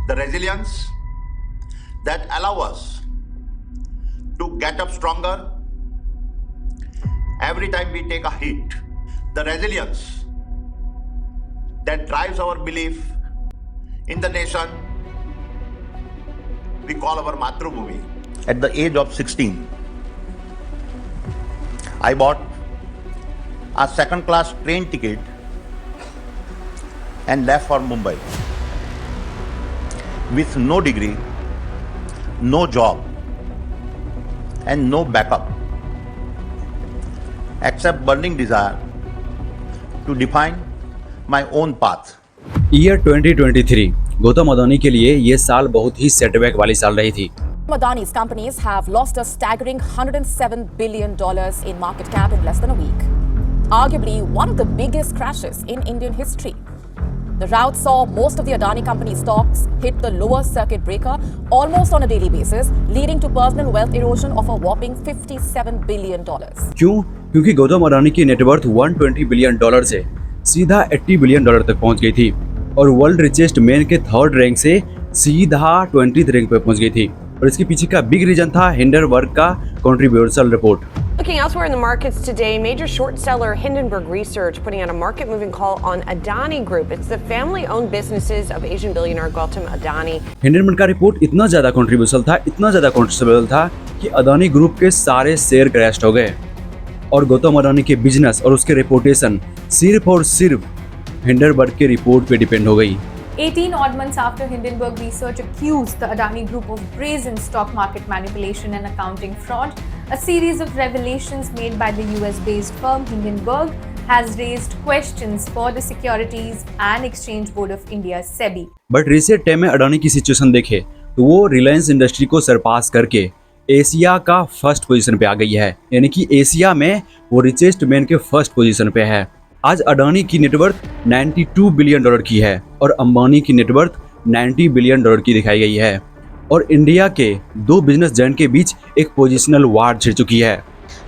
the resilience that allow us to get up stronger every time we take a hit, the resilience that drives our belief in the nation we call our Mathrubhumi. At the age of 16, I bought a second-class train ticket and left for Mumbai with no degree, no job, and no backup except burning desire to define my own path. Year 2023 Gautam Adani के लिए ये साल बहुत ही setback वाली साल रही थी। Adani's companies have lost a staggering $107 billion in market cap in less than a week. Arguably one of the biggest crashes in Indian history. The rout saw most of the Adani company stocks hit the lower circuit breaker almost on a daily basis, leading to personal wealth erosion of a whopping $57 billion. क्यों? क्योंकि गौतम अदानी की net worth $120 billion से सीधा $80 billion तक पहुंच गई थी और वर्ल्ड रिचेस्ट मैन के थर्ड रैंक से सीधा 20th रैंक पे पहुंच गई थी। और इसके पीछे का बिग रीजन था हिंडनबर्ग का contribution report. Looking elsewhere in the markets today, major short seller Hindenburg Research putting out a market-moving call on Adani Group. It's the family-owned businesses of Asian billionaire Gautam Adani. Hindenburg का report इतना ज्यादा contribution था, इतना ज्यादा controversial था कि Adani group के सारे शेयर क्रैश हो गए और गौतम अदानी के बिजनेस और उसके रेपुटेशन सिर्फ और सिर्फ हिंडनबर्ग के रिपोर्ट पे डिपेंड हो गई। 18 odd months after Hindenburg Research accused the Adani Group of brazen stock market manipulation and accounting fraud, a series of revelations made by the US-based firm Hindenburg has raised questions for the Securities and Exchange Board of India (SEBI). But recent time में अडानी की situation देखे तो वो Reliance industry को सरपास करके Asia का first position पे आ गई है, यानी कि एशिया में वो रिचेस्ट मैन के फर्स्ट पोजीशन पे है। आज अडानी की नेटवर्थ $92 बिलियन की है और अंबानी की नेटवर्थ $90 बिलियन की दिखाई गई है और इंडिया के दो बिजनेस जायंट के बीच एक पोजिशनल वार छिड़ चुकी है।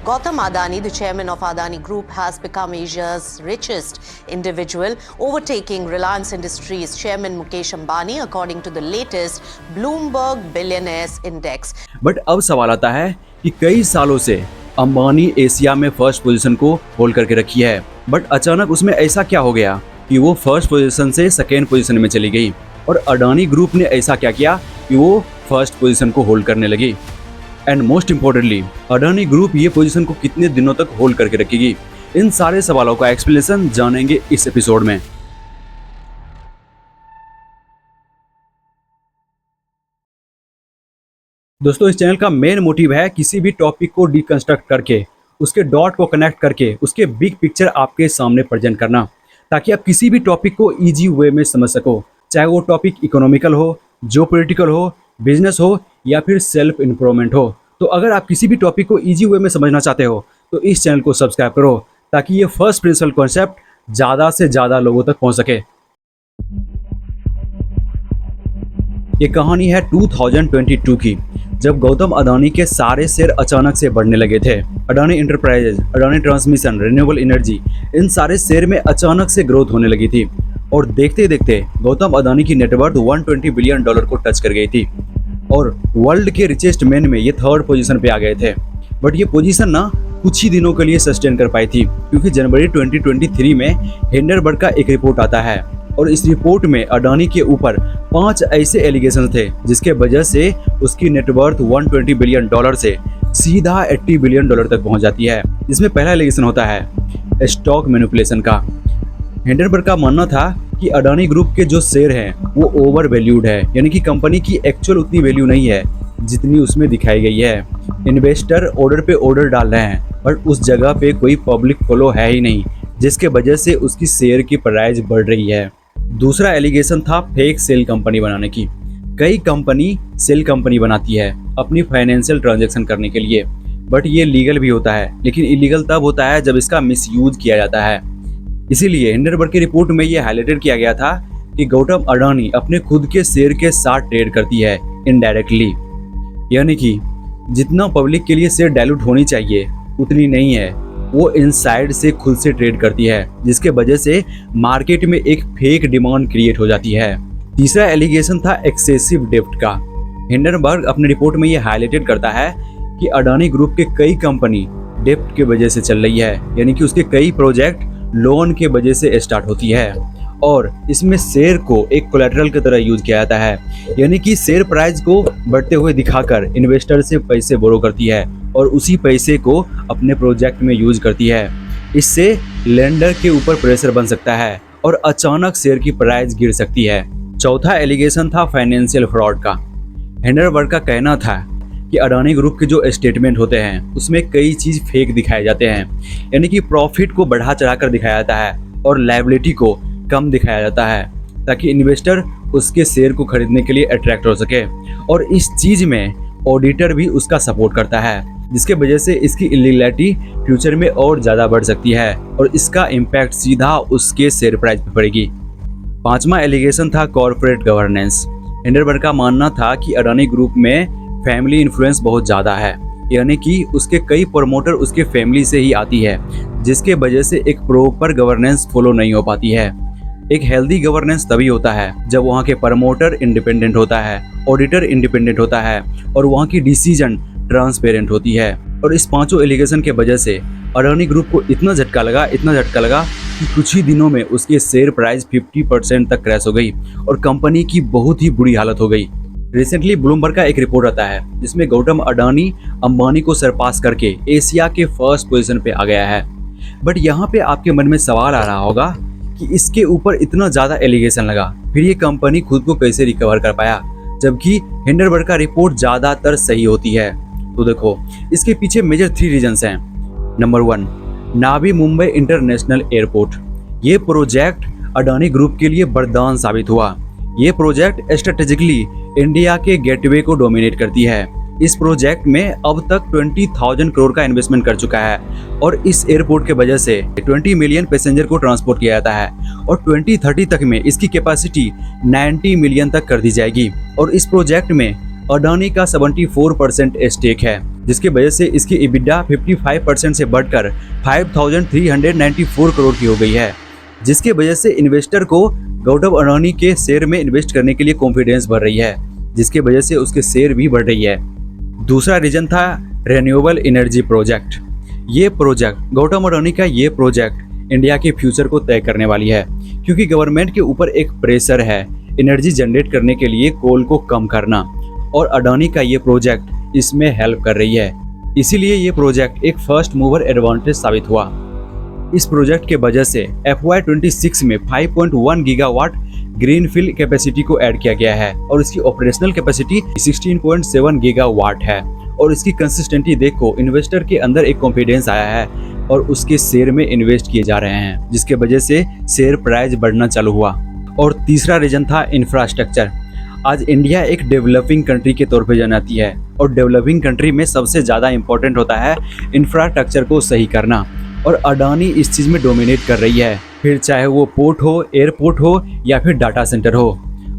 Gautam Adani, the chairman of Adani Group, has become Asia's richest individual, overtaking Reliance Industries chairman Mukesh Ambani, according to the latest Bloomberg Billionaires Index. But अब सवाल आता है कि कई सालों से अंबानी एशिया में फर्स्ट पोजीशन को होल्ड करके रखी है, बट अचानक उसमें ऐसा क्या हो गया कि वो फर्स्ट पोजीशन से सेकेंड पोजीशन में चली गई और अडानी ग्रुप ने ऐसा क्या किया कि वो फर्स्ट पोजीशन को होल्ड करने लगी। And most importantly Adani group ये पोजीशन को कितने दिनों तक होल्ड करके रखेगी, इन सारे सवालों का एक्सप्लेनेशन जानेंगे इस एपिसोड में। दोस्तों, इस चैनल का मेन मोटिव है किसी भी टॉपिक को डिकंस्ट्रक्ट करके उसके डॉट को कनेक्ट करके उसके बिग पिक्चर आपके सामने प्रेजेंट करना, ताकि आप किसी भी टॉपिक को इजी वे में समझ सको, चाहे वो टॉपिक इकोनॉमिकल हो, जियोपॉलिटिकल हो, बिजनेस हो या फिर सेल्फ इम्प्रूवमेंट हो। तो अगर आप किसी भी टॉपिक को इजी वे में समझना चाहते हो तो इस चैनल को सब्सक्राइब करो, ताकि ये फर्स्ट प्रिंसिपल कॉन्सेप्ट ज़्यादा से ज़्यादा लोगों तक पहुंच सके। ये कहानी है 2022 की, जब गौतम अदानी के सारे शेयर अचानक से बढ़ने लगे थे। Adani enterprises, Adani transmission, renewable energy, इन सारे शेयर में अचानक से ग्रोथ होने लगी थी और देखते देखते गौतम अदानी की नेटवर्थ $120 बिलियन को टच कर गई थी और वर्ल्ड के रिचेस्ट मैन में ये थर्ड पोजीशन पे आ गए थे। बट ये पोजीशन ना कुछ ही दिनों के लिए सस्टेन कर पाई थी, क्योंकि जनवरी 2023 में हिंडनबर्ग का एक रिपोर्ट आता है और इस रिपोर्ट में अडानी के ऊपर 5 ऐसे एलिगेशन थे जिसके वजह से उसकी नेटवर्थ $120 बिलियन से सीधा $80 बिलियन तक पहुंच जाती है। इसमें पहला एलिगेशन होता है स्टॉक मैनिपुलेशन का। हिंडनबर्ग का मानना था कि अडानी ग्रुप के जो शेयर हैं वो ओवर वैल्यूड है, यानी कि कंपनी की एक्चुअल उतनी वैल्यू नहीं है जितनी उसमें दिखाई गई है। इन्वेस्टर ऑर्डर पे ऑर्डर डाल रहे हैं बट उस जगह पे कोई पब्लिक फॉलो है ही नहीं, जिसके वजह से उसकी शेयर की प्राइस बढ़ रही है। दूसरा एलिगेशन था फेक सेल कंपनी बनाने की। कई कंपनी सेल कंपनी बनाती है अपनी फाइनेंशियल ट्रांजैक्शन करने के लिए, बट ये लीगल भी होता है, लेकिन इलीगल तब होता है जब इसका मिसयूज किया जाता है। इसीलिए हिंडनबर्ग की रिपोर्ट में ये हाईलाइटेड किया गया था कि गौतम अडानी अपने खुद के शेयर के साथ ट्रेड करती है इनडायरेक्टली, यानी कि जितना पब्लिक के लिए शेयर डाइल्यूट होनी चाहिए उतनी नहीं है, वो इनसाइड से खुद से ट्रेड करती है, जिसके वजह से मार्केट में एक फेक डिमांड क्रिएट हो जाती है, तीसरा एलिगेशन था एक्सेसिव डेब्ट का। हिंडनबर्ग अपनी रिपोर्ट में ये हाईलाइटेड करता है कि अडानी ग्रुप के कई कंपनी डेब्ट के वजह से चल रही है, यानी कि उसके कई प्रोजेक्ट लोन के वजह से स्टार्ट होती है और इसमें शेयर को एक कोलैटरल की तरह यूज किया जाता है, यानी कि शेयर प्राइस को बढ़ते हुए दिखाकर इन्वेस्टर से पैसे बोरो करती है और उसी पैसे को अपने प्रोजेक्ट में यूज करती है। इससे लेंडर के ऊपर प्रेशर बन सकता है और अचानक शेयर की प्राइस गिर सकती है। चौथा एलिगेशन था फाइनेंशियल फ्रॉड का। हिंडनबर्ग का कहना था कि अडानी ग्रुप के जो स्टेटमेंट होते हैं उसमें कई चीज़ फेक दिखाए जाते हैं, यानी कि प्रॉफिट को बढ़ा चढ़ाकर दिखाया जाता है और लायबिलिटी को कम दिखाया जाता है ताकि इन्वेस्टर उसके शेयर को खरीदने के लिए अट्रैक्ट हो सके। और इस चीज़ में ऑडिटर भी उसका सपोर्ट करता है, जिसके वजह से इसकी इलीगलिटी फ्यूचर में और ज़्यादा बढ़ सकती है और इसका इम्पैक्ट सीधा उसके शेयर प्राइस पर पड़ेगी। पांचवा एलिगेशन था कॉर्पोरेट गवर्नेंस। हिंडनबर्ग का मानना था कि अडानी ग्रुप में फैमिली इन्फ्लुएंस बहुत ज़्यादा है, यानी कि उसके कई प्रमोटर उसके फैमिली से ही आती है, जिसके वजह से एक प्रॉपर गवर्नेंस फॉलो नहीं हो पाती है। एक हेल्दी गवर्नेंस तभी होता है जब वहाँ के प्रमोटर इंडिपेंडेंट होता है, ऑडिटर इंडिपेंडेंट होता है और वहाँ की डिसीजन ट्रांसपेरेंट होती है। और इस पांचों एलिगेशन के वजह से अडानी ग्रुप को इतना झटका लगा कि कुछ ही दिनों में उसके शेयर प्राइस 50% तक क्रैश हो गई और कंपनी की बहुत ही बुरी हालत हो गई। रिसेंटली ब्लूमबर्ग का एक रिपोर्ट आता है जिसमें गौतम अडानी अंबानी को सरपास करके एशिया के फर्स्ट पोजीशन पे आ गया है। बट यहाँ पे आपके मन में सवाल आ रहा होगा कि इसके ऊपर इतना ज़्यादा एलिगेशन लगा, फिर ये कंपनी खुद को कैसे रिकवर कर पाया, जबकि हिंडनबर्ग का रिपोर्ट ज़्यादातर सही होती है। तो देखो, इसके पीछे मेजर 3 रीजंस हैं। नंबर 1, नावी मुंबई इंटरनेशनल एयरपोर्ट। ये प्रोजेक्ट अडानी ग्रुप के लिए वरदान साबित हुआ। ये प्रोजेक्ट स्ट्रेटेजिकली इंडिया के गेटवे को डोमिनेट करती है। इस प्रोजेक्ट में अब तक 20,000 करोड़ का इन्वेस्टमेंट कर चुका है और इस एयरपोर्ट के वजह से 20 मिलियन पैसेंजर को ट्रांसपोर्ट किया जाता है और 2030 तक में इसकी कैपेसिटी 90 मिलियन तक कर दी जाएगी। और इस प्रोजेक्ट में अडानी का 74% स्टेक है, जिसकी वजह से इसकी EBITDA 55% से बढ़कर 5,394 करोड़ की हो गई है, जिसकी वजह से इन्वेस्टर को गौतम अडानी के शेयर में इन्वेस्ट करने के लिए कॉन्फिडेंस बढ़ रही है, जिसकी वजह से उसके शेयर भी बढ़ रही है। दूसरा रीजन था रिन्यूएबल एनर्जी प्रोजेक्ट। ये प्रोजेक्ट गौतम अडानी का ये प्रोजेक्ट इंडिया के फ्यूचर को तय करने वाली है, क्योंकि गवर्नमेंट के ऊपर एक प्रेशर है एनर्जी जनरेट करने के लिए कोल को कम करना, और अडानी का ये प्रोजेक्ट इसमें हेल्प कर रही है। इसीलिए ये प्रोजेक्ट एक फर्स्ट मूवर एडवांटेज साबित हुआ। इस प्रोजेक्ट के वजह से FY26 में 5.1 गीगावाट ग्रीनफील्ड कैपेसिटी को ऐड किया गया है और इसकी ऑपरेशनल कैपेसिटी 16.7 गीगावाट है। और इसकी कंसिस्टेंसी देखो, इन्वेस्टर के अंदर एक कॉन्फिडेंस आया है और उसके शेयर में इन्वेस्ट किए जा रहे हैं, जिसके वजह से शेयर प्राइस बढ़ना चालू हुआ। और तीसरा रीजन था इंफ्रास्ट्रक्चर। आज इंडिया एक डेवलपिंग कंट्री के तौर पे जानाती है और डेवलपिंग कंट्री में सबसे ज़्यादा इम्पोर्टेंट होता है इंफ्रास्ट्रक्चर को सही करना, और अडानी इस चीज़ में डोमिनेट कर रही है। फिर चाहे वो पोर्ट हो, एयरपोर्ट हो या फिर डाटा सेंटर हो,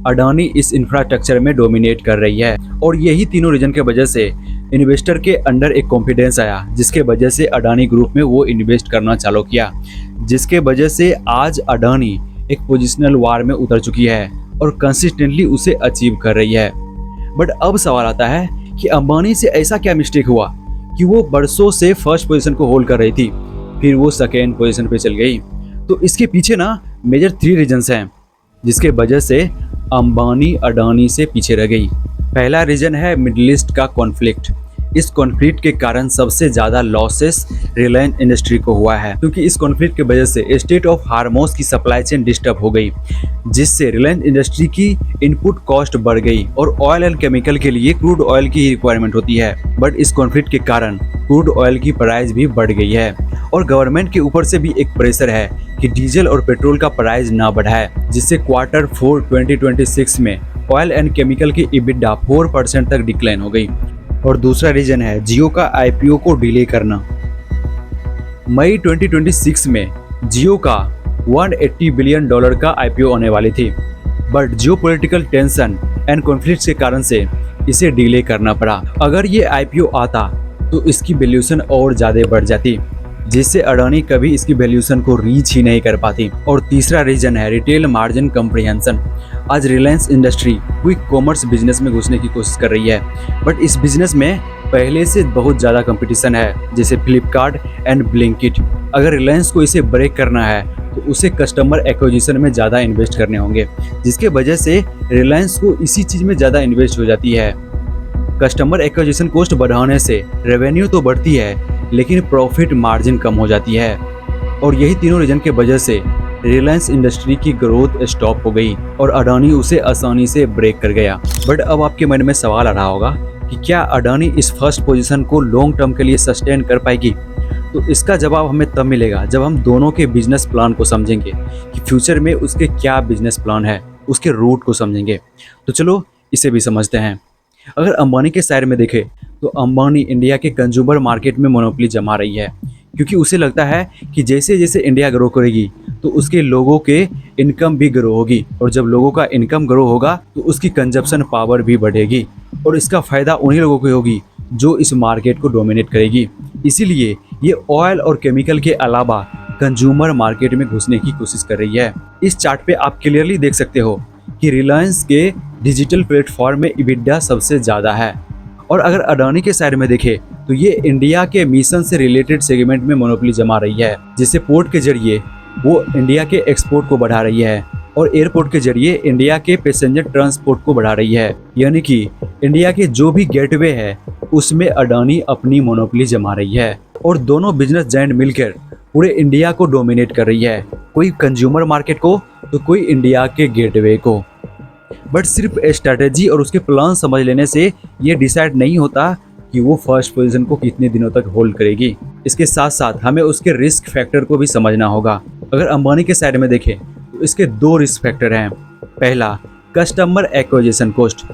अडानी इस इंफ्रास्ट्रक्चर में डोमिनेट कर रही है। और यही तीनों रीजन के वजह से इन्वेस्टर के अंदर एक कॉन्फिडेंस आया, जिसके वजह से अडानी ग्रुप में वो इन्वेस्ट करना चालू किया, जिसके वजह से आज अडानी एक पोजिशनल वार में उतर चुकी है और कंसिस्टेंटली उसे अचीव कर रही है। बट अब सवाल आता है कि अंबानी से ऐसा क्या मिस्टेक हुआ कि वो बरसों से फर्स्ट पोजीशन को होल्ड कर रही थी, फिर वो सेकेंड पोजीशन पे चल गई। तो इसके पीछे ना मेजर 3 रीजन्स हैं, जिसके वजह से अंबानी अडानी से पीछे रह गई। पहला रीजन है मिडिल ईस्ट का कॉन्फ्लिक्ट। इस कॉन्फ्लिक्ट के कारण सबसे ज़्यादा लॉसेस रिलायंस इंडस्ट्री को हुआ है, क्योंकि इस कॉन्फ्लिक्ट की वजह से स्टेट ऑफ हार्मोस की सप्लाई चेन डिस्टर्ब हो गई, जिससे रिलायंस इंडस्ट्री की इनपुट कॉस्ट बढ़ गई और ऑयल एंड केमिकल के लिए क्रूड ऑयल की रिक्वायरमेंट होती है। बट इस कॉन्फ्लिक्ट के कारण क्रूड ऑयल की प्राइस भी बढ़ गई है और गवर्नमेंट के ऊपर से भी एक प्रेशर है कि डीजल और पेट्रोल का प्राइस ना बढ़ाए, जिससे Q4 2026 में ऑयल एंड केमिकल की EBITDA 4% तक डिक्लाइन हो गई। और दूसरा रीजन है जियो का IPO को डिले करना। मई 2026 में जियो का $180 बिलियन का IPO होने वाली थी, but geopolitical tension and conflict के कारण से इसे डिले करना पड़ा। अगर ये IPO आता तो इसकी वैल्यूएशन और ज़्यादा बढ़ जाती, जिससे अडानी कभी इसकी वैल्यूएशन को रीच ही नहीं कर पाती। और तीसरा रीजन है रिटेल मार्जिन कम्प्रिहेंशन। आज Reliance industry quick commerce business में घुसने की कोशिश कर रही है, बट इस बिजनेस में पहले से बहुत ज़्यादा कंपटीशन है, जैसे फ्लिपकार्ट एंड ब्लिंकिट। अगर रिलायंस को इसे ब्रेक करना है तो उसे कस्टमर एक्विजिशन में ज़्यादा इन्वेस्ट करने होंगे, जिसके वजह से रिलायंस को इसी चीज़ में ज़्यादा इन्वेस्ट हो जाती है। कस्टमर एक्विजिशन कॉस्ट बढ़ाने से रेवेन्यू तो बढ़ती है, लेकिन प्रॉफिट मार्जिन कम हो जाती है। और यही तीनों रीजन के वजह से रिलायंस इंडस्ट्री की ग्रोथ स्टॉप हो गई और अडानी उसे आसानी से ब्रेक कर गया। बट अब आपके मन में सवाल आ रहा होगा कि क्या अडानी इस फर्स्ट पोजीशन को लॉन्ग टर्म के लिए सस्टेन कर पाएगी? तो इसका जवाब हमें तब मिलेगा जब हम दोनों के बिजनेस प्लान को समझेंगे कि फ्यूचर में उसके क्या बिजनेस प्लान है, उसके रूट को समझेंगे। तो चलो इसे भी समझते हैं। अगर अंबानी के साइड में देखें तो अंबानी इंडिया के कंज्यूमर मार्केट में मोनोपोली जमा रही है, क्योंकि उसे लगता है कि जैसे जैसे इंडिया ग्रो करेगी तो उसके लोगों के इनकम भी ग्रो होगी, और जब लोगों का इनकम ग्रो होगा तो उसकी कंजप्शन पावर भी बढ़ेगी, और इसका फ़ायदा उन्हीं लोगों को होगी जो इस मार्केट को डोमिनेट करेगी। इसीलिए ये ऑयल और केमिकल के अलावा कंज्यूमर मार्केट में घुसने की कोशिश कर रही है। इस चार्ट पे आप क्लियरली देख सकते हो कि रिलायंस के डिजिटल प्लेटफॉर्म में इबिडा सबसे ज़्यादा है। और अगर अडानी के साइड में देखें तो ये इंडिया के मिशन से रिलेटेड सेगमेंट में मोनोपोली जमा रही है, जिससे पोर्ट के जरिए वो इंडिया के एक्सपोर्ट को बढ़ा रही है और एयरपोर्ट के जरिए इंडिया के पैसेंजर ट्रांसपोर्ट को बढ़ा रही है। यानी कि इंडिया के जो भी गेटवे है उसमें अडानी अपनी मोनोपोली जमा रही है, और दोनों बिजनेस जायंट मिलकर पूरे इंडिया को डोमिनेट कर रही है, कोई कंज्यूमर मार्केट को तो कोई इंडिया के गेटवे को। बट सिर्फ स्ट्रैटेजी और उसके प्लान समझ लेने से ये डिसाइड नहीं होता कि वो फर्स्ट पोजीशन को कितने दिनों तक होल्ड करेगी। इसके साथ साथ हमें उसके रिस्क फैक्टर को भी समझना होगा। अगर अंबानी के साइड में देखें तो इसके दो रिस्क फैक्टर हैं। पहला, customer acquisition cost.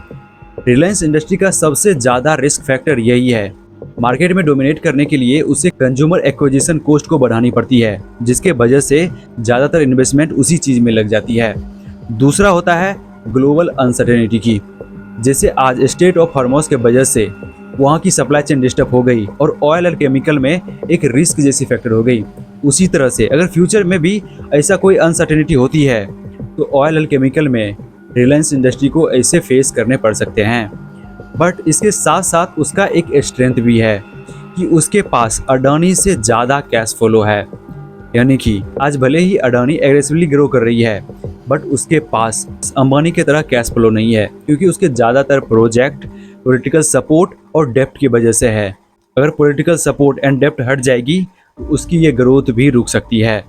Reliance industry का सबसे ज़्यादा रिस्क फैक्टर यही है। मार्केट में डोमिनेट करने के लिए उसे कंज्यूमर एक्विजिशन कॉस्ट को बढ़ानी पड़ती है, जिसके वजह से ज़्यादातर इन्वेस्टमेंट उसी चीज़ में लग जाती है। दूसरा होता है ग्लोबल अनसर्टेनिटी की। जैसे आज स्टेट ऑफ हॉर्मोज के वजह से वहाँ की सप्लाई चेन डिस्टर्ब हो गई और ऑयल और केमिकल में एक रिस्क जैसी फैक्टर हो गई। उसी तरह से अगर फ्यूचर में भी ऐसा कोई अनसर्टेनिटी होती है तो ऑयल और केमिकल में रिलायंस इंडस्ट्री को ऐसे फेस करने पड़ सकते हैं। बट इसके साथ साथ उसका एक स्ट्रेंथ भी है कि उसके पास अडानी से ज़्यादा कैश फ्लो है। यानी कि आज भले ही अडानी एग्रेसिवली ग्रो कर रही है, बट उसके पास अंबानी की तरह कैश फ्लो नहीं है, क्योंकि उसके ज़्यादातर प्रोजेक्ट पॉलिटिकल सपोर्ट और डेप्ट की वजह से है। अगर पॉलिटिकल सपोर्ट एंड डेप्ट हट जाएगी तो उसकी ये ग्रोथ भी रुक सकती है।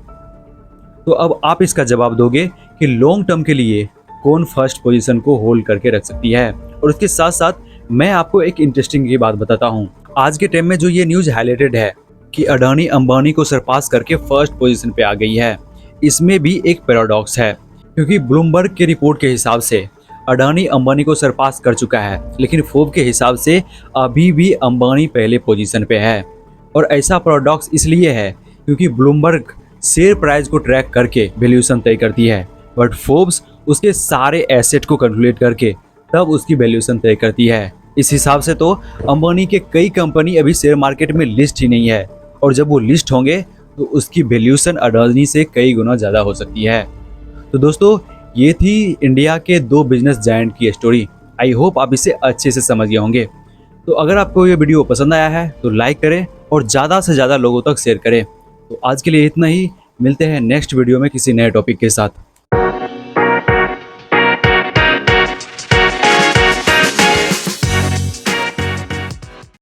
तो अब आप इसका जवाब दोगे कि लॉन्ग टर्म के लिए कौन फर्स्ट पोजीशन को होल्ड करके रख सकती है। और उसके साथ साथ मैं आपको एक इंटरेस्टिंग की बात बताता हूँ। आज के टाइम में जो ये न्यूज़ हाईलाइटेड है कि अडानी अंबानी को सरपास करके फर्स्ट पोजीशन पे आ गई है, इसमें भी एक पैराडॉक्स है, क्योंकि ब्लूमबर्ग के रिपोर्ट के हिसाब से अडानी अंबानी को सरपास कर चुका है, लेकिन फोर्ब्स के हिसाब से अभी भी अंबानी पहले पोजीशन पे है। और ऐसा पैराडॉक्स इसलिए है क्योंकि ब्लूमबर्ग शेयर प्राइस को ट्रैक करके वैल्यूएशन तय करती है, बट फोर्ब्स उसके सारे एसेट को कैलकुलेट करके तब उसकी वैल्यूएशन तय करती है। इस हिसाब से तो अंबानी के कई कंपनी अभी शेयर मार्केट में लिस्ट ही नहीं है, और जब वो लिस्ट होंगे तो उसकी वैल्यूएशन अडानी से कई गुना ज़्यादा हो सकती है। तो दोस्तों, ये थी इंडिया के दो बिजनेस जायंट की स्टोरी। आई होप आप इसे अच्छे से समझ गए होंगे। तो अगर आपको ये वीडियो पसंद आया है तो लाइक करें और ज़्यादा से ज़्यादा लोगों तक शेयर करें। तो आज के लिए इतना ही, मिलते हैं नेक्स्ट वीडियो में किसी नए टॉपिक के साथ।